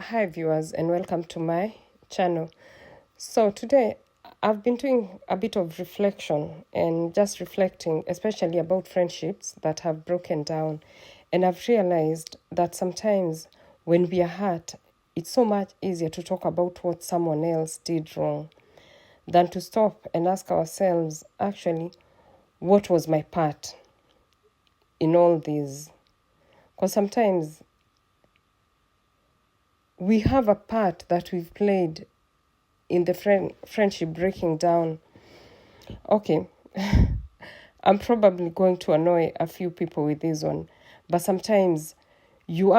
Hi viewers, and welcome to my channel. So today I've been doing a bit of reflection and just reflecting especially about friendships that have broken down, and I've realized that sometimes when we are hurt, it's so much easier to talk about what someone else did wrong than to stop and ask ourselves, actually, what was my part in all this? Because sometimes we have a part that we've played in the friendship breaking down. Okay, I'm probably going to annoy a few people with this one, but sometimes you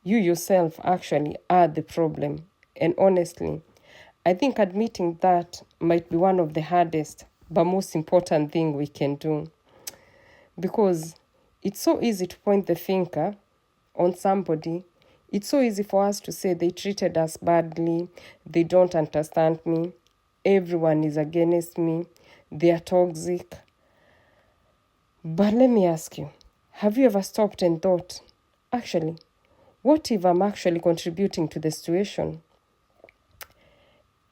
yourself actually are the problem. And honestly, I think admitting that might be one of the hardest but most important thing we can do, because it's so easy to point the finger on somebody. It's so easy for us to say they treated us badly, they don't understand me, everyone is against me, they are toxic. But let me ask you, have you ever stopped and thought, actually, what if I'm actually contributing to the situation?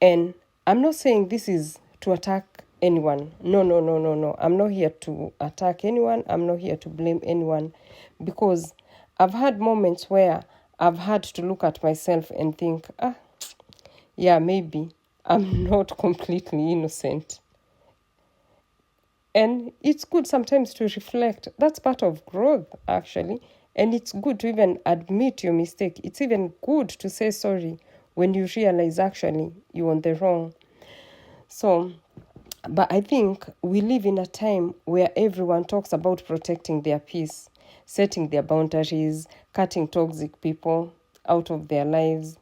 And I'm not saying this is to attack anyone. No. I'm not here to attack anyone. I'm not here to blame anyone, because I've had moments where I've had to look at myself and think, yeah, maybe I'm not completely innocent. And it's good sometimes to reflect. That's part of growth, actually. And it's good to even admit your mistake. It's even good to say sorry when you realize actually you're on the wrong. So, but I think we live in a time where everyone talks about protecting their peace, setting their boundaries, cutting toxic people out of their lives.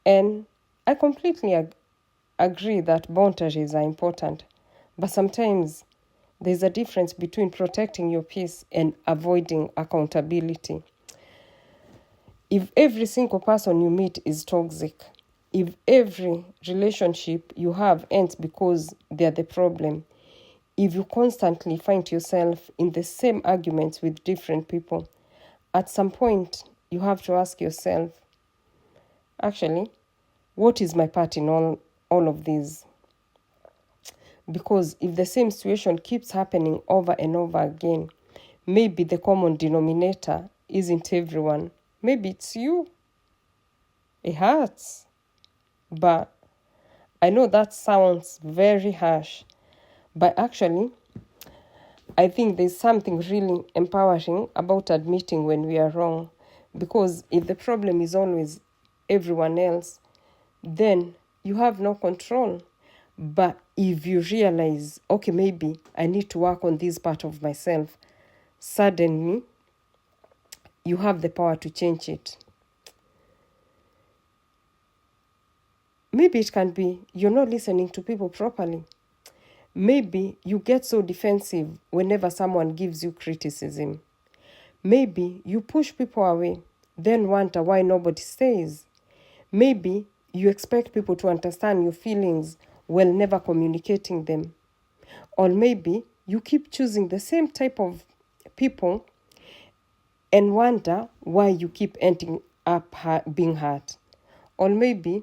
And I completely agree that boundaries are important. But sometimes there's a difference between protecting your peace and avoiding accountability. If every single person you meet is toxic, if every relationship you have ends because they're the problem, if you constantly find yourself in the same arguments with different people, at some point you have to ask yourself, actually, what is my part in all of these? Because if the same situation keeps happening over and over again, maybe the common denominator isn't everyone. Maybe it's you. It hurts. But I know that sounds very harsh. But actually, I think there's something really empowering about admitting when we are wrong. Because if the problem is always everyone else, then you have no control. But if you realize, okay, maybe I need to work on this part of myself, suddenly you have the power to change it. Maybe it can be you're not listening to people properly. Maybe you get so defensive whenever someone gives you criticism. Maybe you push people away, then wonder why nobody stays. Maybe you expect people to understand your feelings while never communicating them. Or maybe you keep choosing the same type of people and wonder why you keep ending up being hurt. Or maybe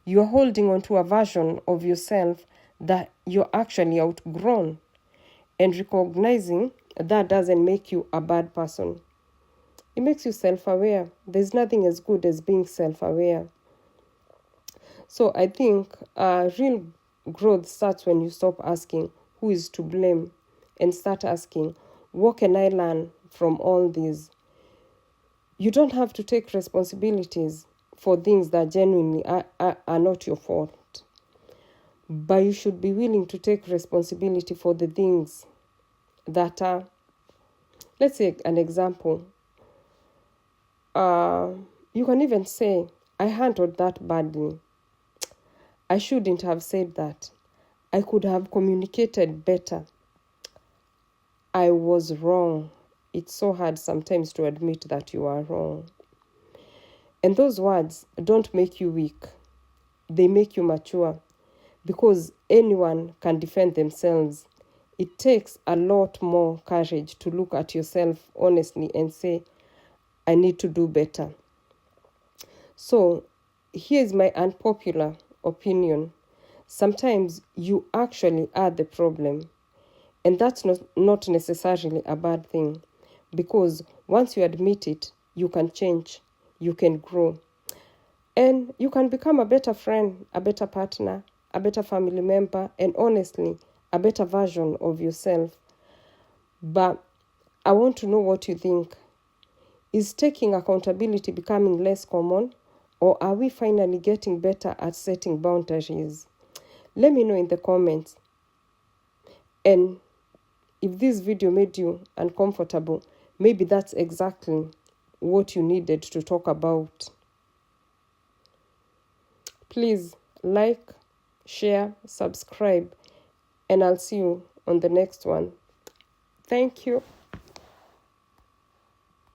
you're holding on to a version of yourself that you're actually outgrown, and recognizing that doesn't make you a bad person. It makes you self-aware. There's nothing as good as being self-aware. So I think real growth starts when you stop asking who is to blame and start asking, what can I learn from all this? You don't have to take responsibilities for things that genuinely are not your fault. But you should be willing to take responsibility for the things that are, let's say an example. You can even say, I handled that badly. I shouldn't have said that. I could have communicated better. I was wrong. It's so hard sometimes to admit that you are wrong. And those words don't make you weak. They make you mature. Because anyone can defend themselves. It takes a lot more courage to look at yourself honestly and say, I need to do better. So here's my unpopular opinion. Sometimes you actually are the problem. And that's not necessarily a bad thing, because once you admit it, you can change, you can grow, and you can become a better friend, a better partner, a better family member, and honestly, a better version of yourself. But I want to know what you think. Is taking accountability becoming less common, or are we finally getting better at setting boundaries? Let me know in the comments. And if this video made you uncomfortable, maybe that's exactly what you needed to talk about. Please like, share, subscribe, and I'll see you on the next one. Thank you.